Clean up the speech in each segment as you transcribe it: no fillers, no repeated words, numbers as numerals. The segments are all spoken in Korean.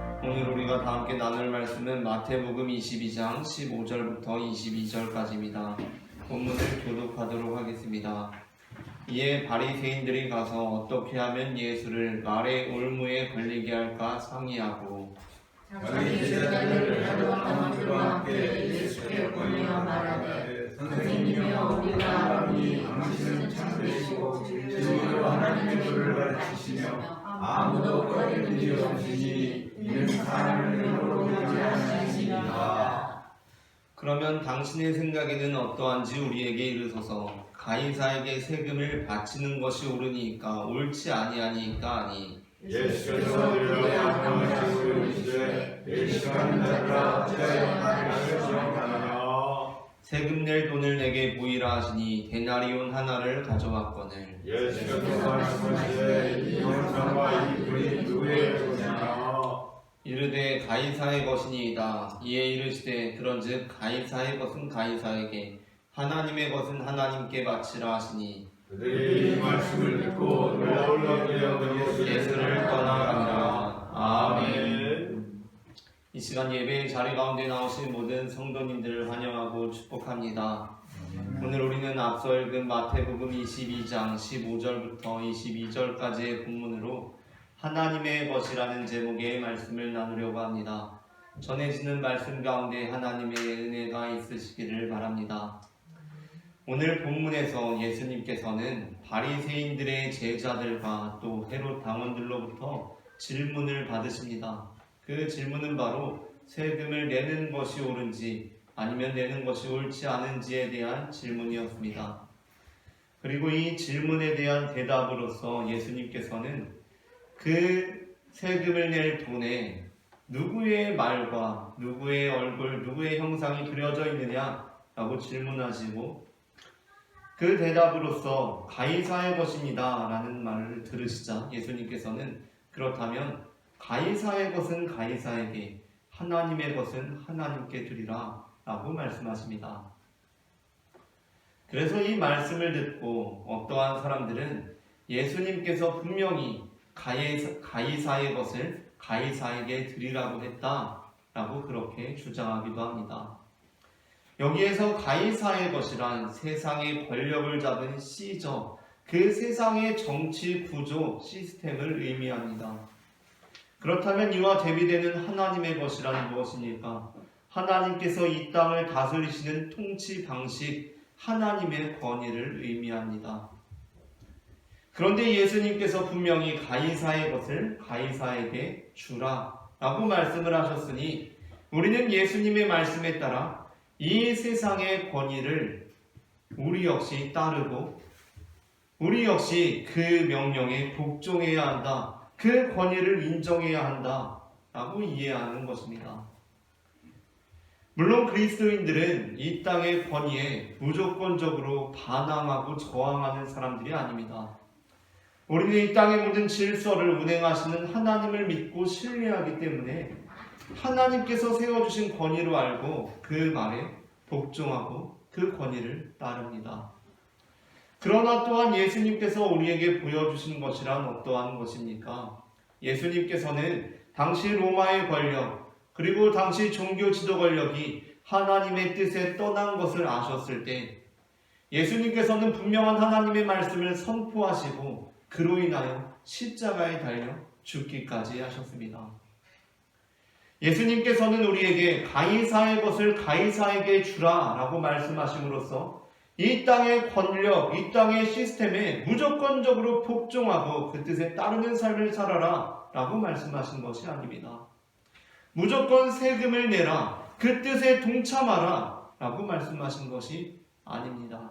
오늘 우리가 다 함께 나눌 말씀은 마태복음 22장 15절부터 22절까지입니다. 본문을 교독하도록 하겠습니다. 이에 바리새인들이 가서 어떻게 하면 예수를 말의 올무에 걸리게 할까 상의하고 자기 제자들을 가져왔던 그와 함께 예수께 권하여 말하되 선생님이여 우리가 알오니 당신은 참되시고 진리로 하나님의 도를 가르치시며 아무도 거리는 일 없으니 이는 사람을 외모로 보지 않으십니다. 그러면 당신의 생각에는 어떠한지 우리에게 이르소서. 가이사에게 세금을 바치는 것이 옳으니까 옳지 아니하니까 아니. 예수께서 그들에게 안녕하시고 이르시되 내 시간이 다르라 어찌하여 나를 시험하느냐. 세금 낼 돈을 내게 보이라 하시니 데나리온 하나를 가져왔거늘. 예수께서 말씀하시되 이 형상과 이 글이 누구의 것이냐. 이르되 가이사의 것이니이다. 이에 이르시되 그런즉 가이사의 것은 가이사에게 하나님의 것은 하나님께 바치라 하시니 그들이 이 말씀을 듣고 놀라울라 되어 예수를 떠나가니라. 아멘. 이 시간 예배의 자리 가운데 나오신 모든 성도님들을 환영하고 축복합니다. 오늘 우리는 앞서 읽은 마태복음 22장 15절부터 22절까지의 본문으로 하나님의 것이라는 제목의 말씀을 나누려고 합니다. 전해지는 말씀 가운데 하나님의 은혜가 있으시기를 바랍니다. 오늘 본문에서 예수님께서는 바리새인들의 제자들과 또 헤롯 당원들로부터 질문을 받으십니다. 그 질문은 바로 세금을 내는 것이 옳은지 아니면 내는 것이 옳지 않은지에 대한 질문이었습니다. 그리고 이 질문에 대한 대답으로서 예수님께서는 그 세금을 낼 돈에 누구의 말과 누구의 얼굴, 누구의 형상이 그려져 있느냐라고 질문하시고 그 대답으로서 가이사의 것입니다 라는 말을 들으시자 예수님께서는 그렇다면 가이사의 것은 가이사에게 하나님의 것은 하나님께 드리라 라고 말씀하십니다. 그래서 이 말씀을 듣고 어떠한 사람들은 예수님께서 분명히 가이사의 것을 가이사에게 드리라고 했다라고 그렇게 주장하기도 합니다. 여기에서 가이사의 것이란 세상의 권력을 잡은 시저, 그 세상의 정치 구조, 시스템을 의미합니다. 그렇다면 이와 대비되는 하나님의 것이란 무엇입니까? 하나님께서 이 땅을 다스리시는 통치 방식, 하나님의 권위를 의미합니다. 그런데 예수님께서 분명히 가이사의 것을 가이사에게 주라 라고 말씀을 하셨으니 우리는 예수님의 말씀에 따라 이 세상의 권위를 우리 역시 따르고 우리 역시 그 명령에 복종해야 한다. 그 권위를 인정해야 한다 라고 이해하는 것입니다. 물론 그리스도인들은 이 땅의 권위에 무조건적으로 반항하고 저항하는 사람들이 아닙니다. 우리는 이 땅의 모든 질서를 운행하시는 하나님을 믿고 신뢰하기 때문에 하나님께서 세워주신 권위로 알고 그 말에 복종하고 그 권위를 따릅니다. 그러나 또한 예수님께서 우리에게 보여주신 것이란 어떠한 것입니까? 예수님께서는 당시 로마의 권력 그리고 당시 종교 지도 권력이 하나님의 뜻에 떠난 것을 아셨을 때 예수님께서는 분명한 하나님의 말씀을 선포하시고 그로 인하여 십자가에 달려 죽기까지 하셨습니다. 예수님께서는 우리에게 가이사의 것을 가이사에게 주라 라고 말씀하심으로써 이 땅의 권력, 이 땅의 시스템에 무조건적으로 복종하고 그 뜻에 따르는 삶을 살아라 라고 말씀하신 것이 아닙니다. 무조건 세금을 내라, 그 뜻에 동참하라 라고 말씀하신 것이 아닙니다.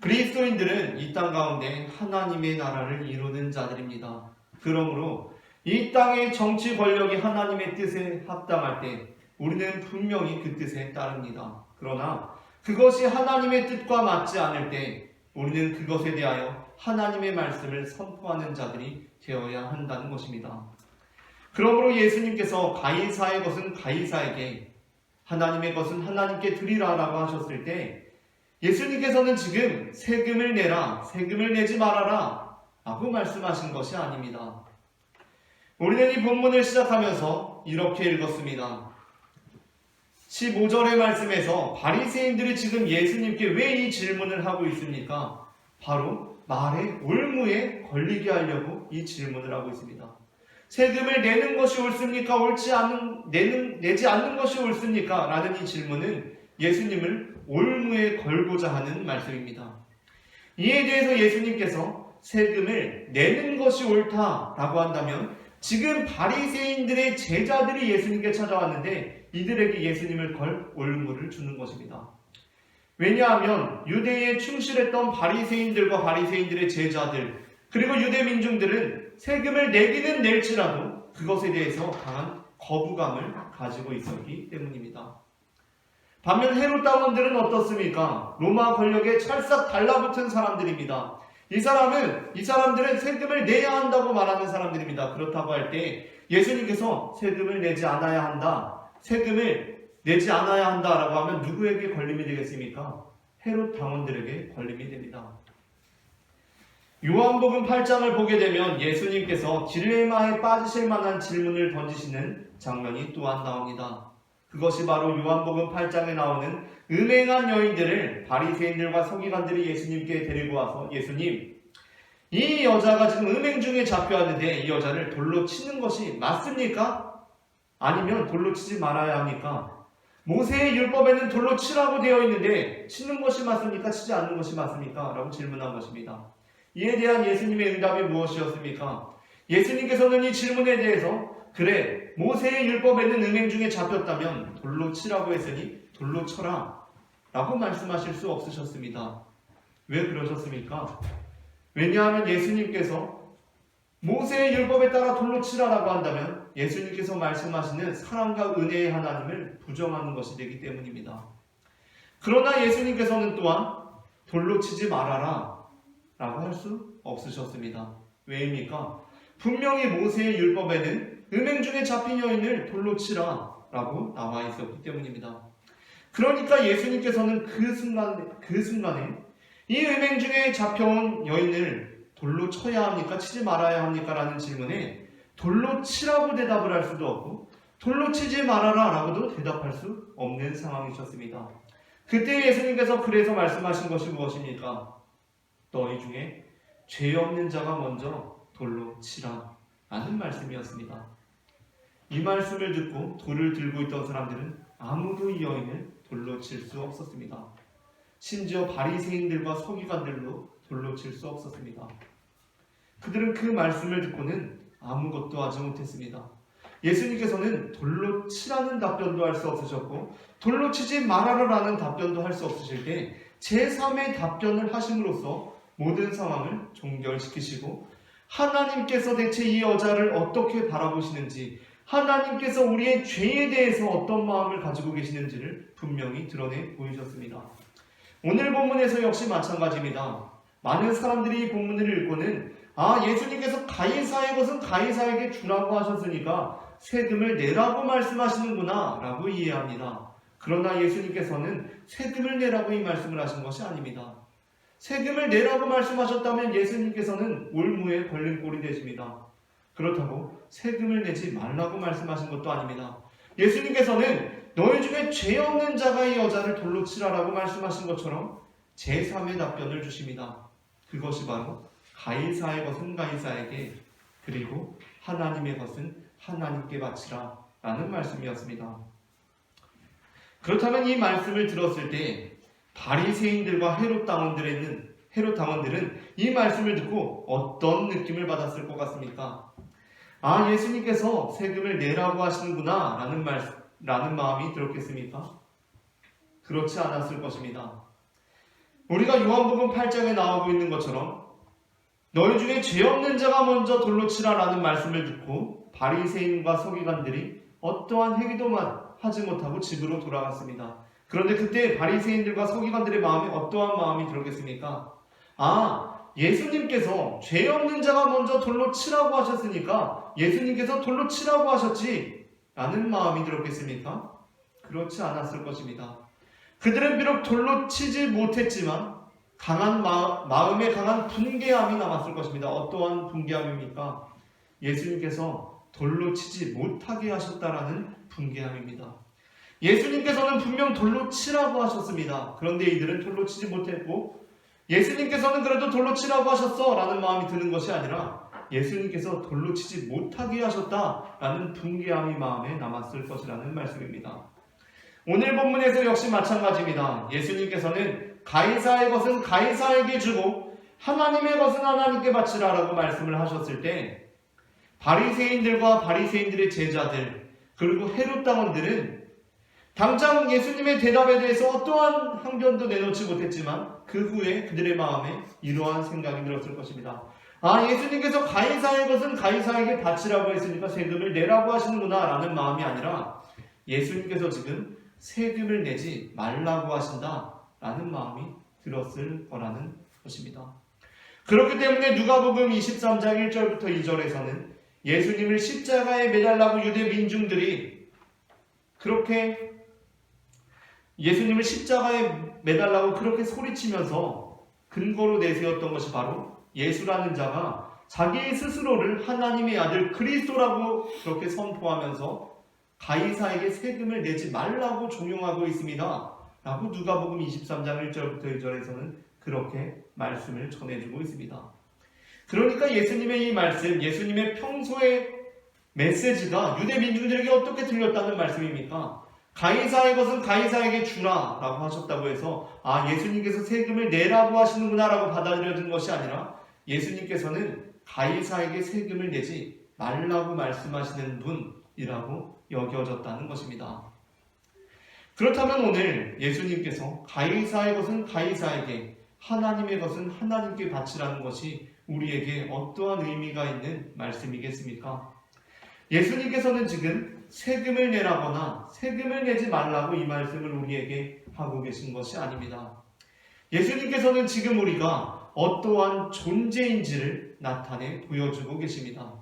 그리스도인들은 이 땅 가운데 하나님의 나라를 이루는 자들입니다. 그러므로 이 땅의 정치 권력이 하나님의 뜻에 합당할 때 우리는 분명히 그 뜻에 따릅니다. 그러나 그것이 하나님의 뜻과 맞지 않을 때 우리는 그것에 대하여 하나님의 말씀을 선포하는 자들이 되어야 한다는 것입니다. 그러므로 예수님께서 가이사의 것은 가이사에게 하나님의 것은 하나님께 드리라라고 하셨을 때 예수님께서는 지금 세금을 내라, 세금을 내지 말아라 라고 말씀하신 것이 아닙니다. 우리는 이 본문을 시작하면서 이렇게 읽었습니다. 15절의 말씀에서 바리새인들이 지금 예수님께 왜 이 질문을 하고 있습니까? 바로 말의 올무에 걸리게 하려고 이 질문을 하고 있습니다. 세금을 내는 것이 옳습니까? 내지 않는 것이 옳습니까? 라는 이 질문은 예수님을 올무에 걸고자 하는 말씀입니다. 이에 대해서 예수님께서 세금을 내는 것이 옳다라고 한다면 지금 바리새인들의 제자들이 예수님께 찾아왔는데 이들에게 예수님을 걸 올무를 주는 것입니다. 왜냐하면 유대에 충실했던 바리새인들과 바리새인들의 제자들 그리고 유대 민중들은 세금을 내기는 낼지라도 그것에 대해서 강한 거부감을 가지고 있었기 때문입니다. 반면 헤롯 당원들은 어떻습니까? 로마 권력에 찰싹 달라붙은 사람들입니다. 이 사람들은 세금을 내야 한다고 말하는 사람들입니다. 그렇다고 할 때 예수님께서 세금을 내지 않아야 한다라고 하면 누구에게 걸림이 되겠습니까? 헤롯 당원들에게 걸림이 됩니다. 요한복음 8장을 보게 되면 예수님께서 딜레마에 빠지실 만한 질문을 던지시는 장면이 또한 나옵니다. 그것이 바로 요한복음 8장에 나오는 음행한 여인들을 바리새인들과 서기관들이 예수님께 데리고 와서 예수님, 이 여자가 지금 음행 중에 잡혀왔는데 이 여자를 돌로 치는 것이 맞습니까? 아니면 돌로 치지 말아야 합니까? 모세의 율법에는 돌로 치라고 되어 있는데 치는 것이 맞습니까? 치지 않는 것이 맞습니까? 라고 질문한 것입니다. 이에 대한 예수님의 응답이 무엇이었습니까? 예수님께서는 이 질문에 대해서 그래, 모세의 율법에는 음행 중에 잡혔다면 돌로 치라고 했으니 돌로 쳐라 라고 말씀하실 수 없으셨습니다. 왜 그러셨습니까? 왜냐하면 예수님께서 모세의 율법에 따라 돌로 치라라고 한다면 예수님께서 말씀하시는 사랑과 은혜의 하나님을 부정하는 것이 되기 때문입니다. 그러나 예수님께서는 또한 돌로 치지 말아라 라고 할 수 없으셨습니다. 왜입니까? 분명히 모세의 율법에는 음행 중에 잡힌 여인을 돌로 치라 라고 나와 있었기 때문입니다. 그러니까 예수님께서는 그 순간에 이 음행 중에 잡혀온 여인을 돌로 쳐야 합니까? 치지 말아야 합니까? 라는 질문에 돌로 치라고 대답을 할 수도 없고 돌로 치지 말아라 라고도 대답할 수 없는 상황이셨습니다. 그때 예수님께서 그래서 말씀하신 것이 무엇입니까? 너희 중에 죄 없는 자가 먼저 돌로 치라 라는 말씀이었습니다. 이 말씀을 듣고 돌을 들고 있던 사람들은 아무도 이 여인을 돌로 칠 수 없었습니다. 심지어 바리새인들과 서기관들도 돌로 칠 수 없었습니다. 그들은 그 말씀을 듣고는 아무것도 하지 못했습니다. 예수님께서는 돌로 치라는 답변도 할 수 없으셨고 돌로 치지 말아라라는 답변도 할 수 없으실 때 제3의 답변을 하심으로써 모든 상황을 종결시키시고 하나님께서 대체 이 여자를 어떻게 바라보시는지 하나님께서 우리의 죄에 대해서 어떤 마음을 가지고 계시는지를 분명히 드러내 보이셨습니다. 오늘 본문에서 역시 마찬가지입니다. 많은 사람들이 이 본문을 읽고는 예수님께서 가이사의 것은 가이사에게 주라고 하셨으니까 세금을 내라고 말씀하시는구나 라고 이해합니다. 그러나 예수님께서는 세금을 내라고 이 말씀을 하신 것이 아닙니다. 세금을 내라고 말씀하셨다면 예수님께서는 올무에 걸린 꼴이 되십니다. 그렇다고 세금을 내지 말라고 말씀하신 것도 아닙니다. 예수님께서는 너희 중에 죄 없는 자가 이 여자를 돌로 치라라고 말씀하신 것처럼 제3의 답변을 주십니다. 그것이 바로 가이사의 것은 가이사에게 그리고 하나님의 것은 하나님께 바치라 라는 말씀이었습니다. 그렇다면 이 말씀을 들었을 때 바리새인들과 헤롯 당원들은 이 말씀을 듣고 어떤 느낌을 받았을 것 같습니까? 예수님께서 세금을 내라고 하시는구나 라는 마음이 들었겠습니까? 그렇지 않았을 것입니다. 우리가 요한복음 8장에 나오고 있는 것처럼 너희 중에 죄 없는 자가 먼저 돌로 치라 라는 말씀을 듣고 바리새인과 서기관들이 어떠한 행위도 하지 못하고 집으로 돌아갔습니다. 그런데 그때 바리새인들과 서기관들의 마음에 어떠한 마음이 들었겠습니까? 예수님께서 죄 없는 자가 먼저 돌로 치라고 하셨으니까 예수님께서 돌로 치라고 하셨지 라는 마음이 들었겠습니까? 그렇지 않았을 것입니다. 그들은 비록 돌로 치지 못했지만 마음에 강한 분개함이 남았을 것입니다. 어떠한 분개함입니까? 예수님께서 돌로 치지 못하게 하셨다라는 분개함입니다. 예수님께서는 분명 돌로 치라고 하셨습니다. 그런데 이들은 돌로 치지 못했고, 예수님께서는 그래도 돌로 치라고 하셨어 라는 마음이 드는 것이 아니라 예수님께서 돌로 치지 못하게 하셨다라는 분개함이 마음에 남았을 것이라는 말씀입니다. 오늘 본문에서 역시 마찬가지입니다. 예수님께서는 가이사의 것은 가이사에게 주고 하나님의 것은 하나님께 바치라라고 말씀을 하셨을 때, 바리새인들과 바리새인들의 제자들 그리고 헤롯 당원들은 당장 예수님의 대답에 대해서 어떠한 항변도 내놓지 못했지만 그 후에 그들의 마음에 이러한 생각이 들었을 것입니다. 아, 예수님께서 가이사의 것은 가이사에게 바치라고 했으니까 세금을 내라고 하시는구나 라는 마음이 아니라 예수님께서 지금 세금을 내지 말라고 하신다 라는 마음이 들었을 거라는 것입니다. 그렇기 때문에 누가복음 23장 1절부터 2절에서는 예수님을 십자가에 매달라고 유대 민중들이 그렇게 예수님을 십자가에 매달라고 그렇게 소리치면서 근거로 내세웠던 것이 바로 예수라는 자가 자기 스스로를 하나님의 아들 그리스도라고 그렇게 선포하면서 가이사에게 세금을 내지 말라고 종용하고 있습니다 라고 누가복음 23장 1절부터 2절에서는 그렇게 말씀을 전해주고 있습니다. 그러니까 예수님의 이 말씀, 예수님의 평소의 메시지가 유대 민중들에게 어떻게 들렸다는 말씀입니까? 가이사의 것은 가이사에게 주라 라고 하셨다고 해서 아, 예수님께서 세금을 내라고 하시는구나 라고 받아들여진 것이 아니라 예수님께서는 가이사에게 세금을 내지 말라고 말씀하시는 분이라고 여겨졌다는 것입니다. 그렇다면 오늘 예수님께서 가이사의 것은 가이사에게, 하나님의 것은 하나님께 바치라는 것이 우리에게 어떠한 의미가 있는 말씀이겠습니까? 예수님께서는 지금 세금을 내라거나 세금을 내지 말라고 이 말씀을 우리에게 하고 계신 것이 아닙니다. 예수님께서는 지금 우리가 어떠한 존재인지를 나타내 보여주고 계십니다.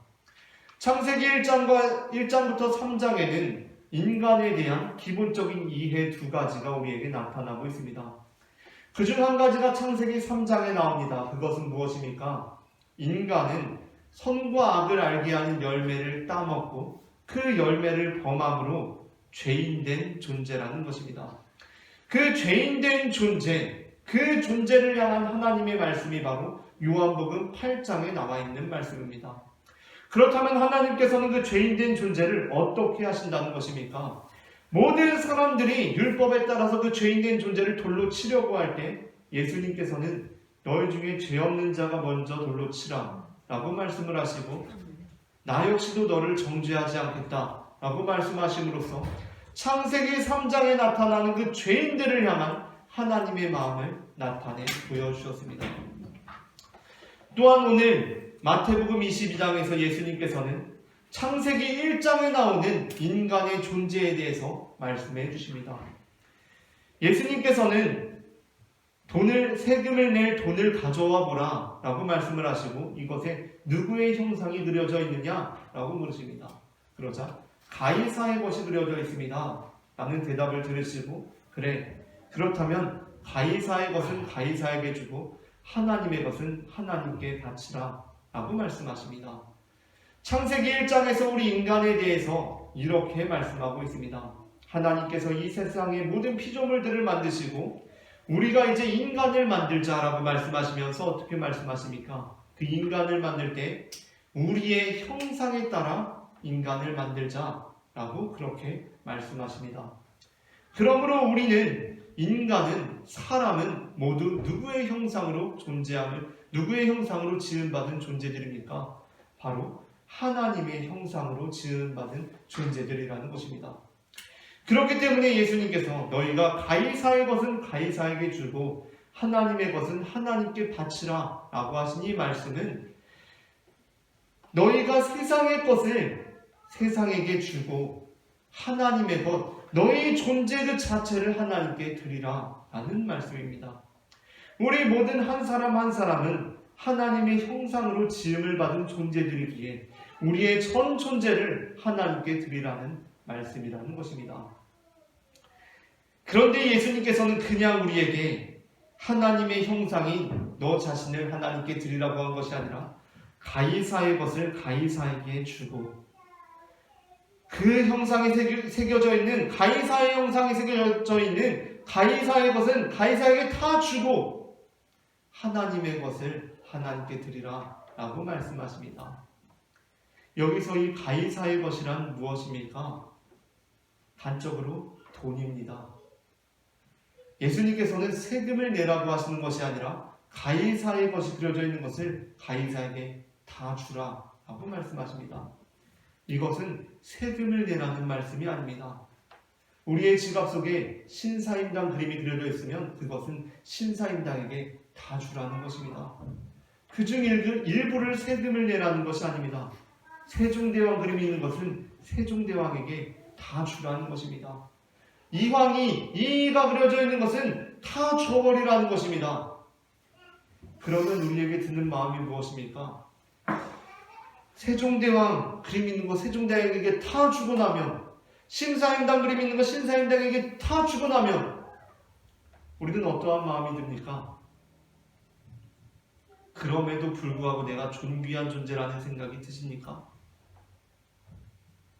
창세기 1장부터 3장에는 인간에 대한 기본적인 이해 두 가지가 우리에게 나타나고 있습니다. 그중 한 가지가 창세기 3장에 나옵니다. 그것은 무엇입니까? 인간은 선과 악을 알게 하는 열매를 따먹고 그 열매를 범함으로 죄인된 존재라는 것입니다. 그 죄인된 존재, 그 존재를 향한 하나님의 말씀이 바로 요한복음 8장에 나와 있는 말씀입니다. 그렇다면 하나님께서는 그 죄인된 존재를 어떻게 하신다는 것입니까? 모든 사람들이 율법에 따라서 그 죄인된 존재를 돌로 치려고 할 때 예수님께서는 너희 중에 죄 없는 자가 먼저 돌로 치라 라고 말씀을 하시고 나 역시도 너를 정죄하지 않겠다 라고 말씀하심으로써 창세기 3장에 나타나는 그 죄인들을 향한 하나님의 마음을 나타내 보여주셨습니다. 또한 오늘 마태복음 22장에서 예수님께서는 창세기 1장에 나오는 인간의 존재에 대해서 말씀해 주십니다. 예수님께서는 세금을 낼 돈을 가져와 보라 라고 말씀을 하시고 이것에 누구의 형상이 그려져 있느냐 라고 물으십니다. 그러자 가이사의 것이 그려져 있습니다 라는 대답을 들으시고 그래, 그렇다면 가이사의 것은 가이사에게 주고 하나님의 것은 하나님께 바치라 라고 말씀하십니다. 창세기 1장에서 우리 인간에 대해서 이렇게 말씀하고 있습니다. 하나님께서 이 세상의 모든 피조물들을 만드시고 우리가 이제 인간을 만들자라고 말씀하시면서 어떻게 말씀하십니까? 그 인간을 만들 때 우리의 형상에 따라 인간을 만들자라고 그렇게 말씀하십니다. 그러므로 우리는 인간은, 사람은 모두 누구의 형상으로 누구의 형상으로 지음받은 존재들입니까? 바로 하나님의 형상으로 지음받은 존재들이라는 것입니다. 그렇기 때문에 예수님께서 너희가 가이사의 것은 가이사에게 주고 하나님의 것은 하나님께 바치라 라고 하신 이 말씀은 너희가 세상의 것을 세상에게 주고 하나님의 것, 너희 존재 그 자체를 하나님께 드리라 라는 말씀입니다. 우리 모든 한 사람 한 사람은 하나님의 형상으로 지음을 받은 존재들이기에 우리의 전 존재를 하나님께 드리라는 말씀이라는 것입니다. 그런데 예수님께서는 그냥 우리에게 하나님의 형상인 너 자신을 하나님께 드리라고 한 것이 아니라 가이사의 것을 가이사에게 주고 그 형상에 새겨져 있는 가이사의 형상에 새겨져 있는 가이사의 것은 가이사에게 다 주고 하나님의 것을 하나님께 드리라 라고 말씀하십니다. 여기서 이 가이사의 것이란 무엇입니까? 단적으로 돈입니다. 예수님께서는 세금을 내라고 하시는 것이 아니라 가이사의 것이 그려져 있는 것을 가이사에게 다 주라 라고 말씀하십니다. 이것은 세금을 내라는 말씀이 아닙니다. 우리의 지갑 속에 신사임당 그림이 그려져 있으면 그것은 신사임당에게 다 주라는 것입니다. 그중 일부를 세금을 내라는 것이 아닙니다. 세종대왕 그림이 있는 것은 세종대왕에게 다 주라는 것입니다. 이가 그려져 있는 것은 다 줘버리라는 것입니다. 그러면 우리에게 드는 마음이 무엇입니까? 세종대왕 그림 있는 거 세종대왕에게 다 주고 나면, 신사임당 그림 있는 거 신사임당에게 다 주고 나면 우리는 어떠한 마음이 듭니까? 그럼에도 불구하고 내가 존귀한 존재라는 생각이 드십니까?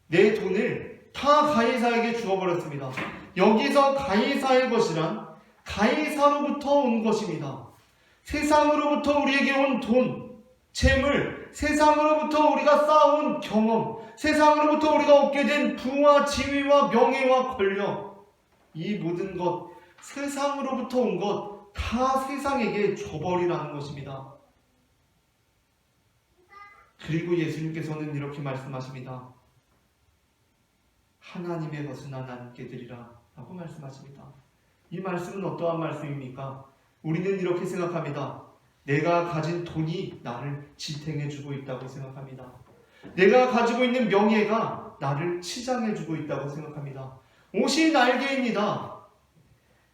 내 돈을 다 가이사에게 주어버렸습니다. 여기서 가이사의 것이란 가이사로부터 온 것입니다. 세상으로부터 우리에게 온 돈, 재물, 세상으로부터 우리가 쌓아온 경험, 세상으로부터 우리가 얻게 된 부와 지위와 명예와 권력, 이 모든 것, 세상으로부터 온 것 다 세상에게 줘버리라는 것입니다. 그리고 예수님께서는 이렇게 말씀하십니다. 하나님의 것은 하나님께 드리라 라고 말씀하십니다. 이 말씀은 어떠한 말씀입니까? 우리는 이렇게 생각합니다. 내가 가진 돈이 나를 지탱해주고 있다고 생각합니다. 내가 가지고 있는 명예가 나를 치장해주고 있다고 생각합니다. 옷이 날개입니다.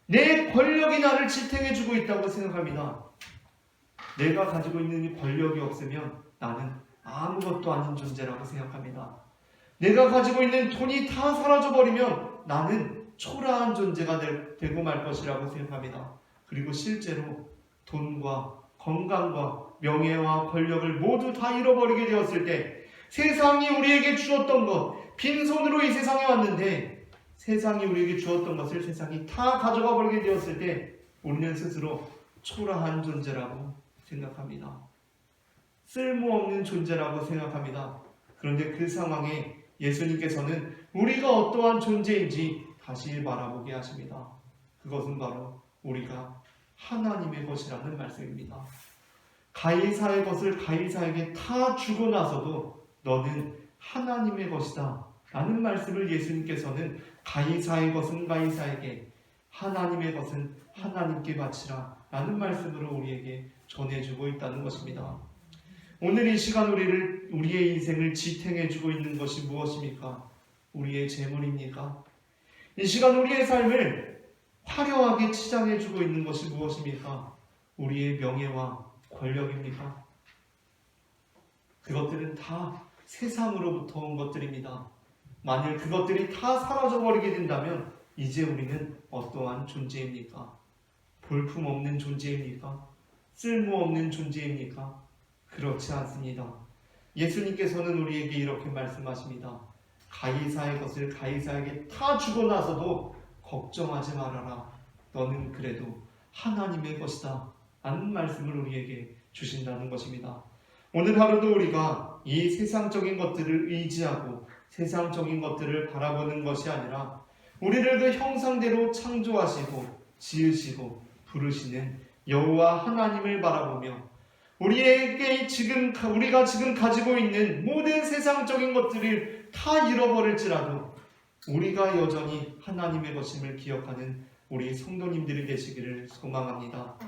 내 권력이 나를 지탱해주고 있다고 생각합니다. 내가 가지고 있는 이 권력이 없으면 나는 아무것도 아닌 존재라고 생각합니다. 내가 가지고 있는 돈이 다 사라져버리면 나는 초라한 존재가 되고 말 것이라고 생각합니다. 그리고 실제로 돈과 건강과 명예와 권력을 모두 다 잃어버리게 되었을 때, 세상이 우리에게 주었던 것, 빈손으로 이 세상에 왔는데 세상이 우리에게 주었던 것을 세상이 다 가져가 버리게 되었을 때 우리는 스스로 초라한 존재라고 생각합니다. 쓸모없는 존재라고 생각합니다. 그런데 그 상황에 예수님께서는 우리가 어떠한 존재인지 다시 바라보게 하십니다. 그것은 바로 우리가 하나님의 것이라는 말씀입니다. 가이사의 것을 가이사에게 다 주고 나서도 너는 하나님의 것이다 라는 말씀을 예수님께서는 가이사의 것은 가이사에게, 하나님의 것은 하나님께 바치라 라는 말씀으로 우리에게 전해주고 있다는 것입니다. 오늘 이 시간 우리의 인생을 지탱해주고 있는 것이 무엇입니까? 우리의 재물입니까? 이 시간 우리의 삶을 화려하게 치장해주고 있는 것이 무엇입니까? 우리의 명예와 권력입니까? 그것들은 다 세상으로부터 온 것들입니다. 만일 그것들이 다 사라져버리게 된다면 이제 우리는 어떠한 존재입니까? 볼품없는 존재입니까? 쓸모없는 존재입니까? 그렇지 않습니다. 예수님께서는 우리에게 이렇게 말씀하십니다. 가이사의 것을 가이사에게 다 주고 나서도 걱정하지 말아라. 너는 그래도 하나님의 것이다 라는 말씀을 우리에게 주신다는 것입니다. 오늘 하루도 우리가 이 세상적인 것들을 의지하고 세상적인 것들을 바라보는 것이 아니라 우리를 그 형상대로 창조하시고 지으시고 부르시는 여호와 하나님을 바라보며 우리가 지금 가지고 있는 모든 세상적인 것들을 다 잃어버릴지라도 우리가 여전히 하나님의 것임을 기억하는 우리 성도님들이 되시기를 소망합니다.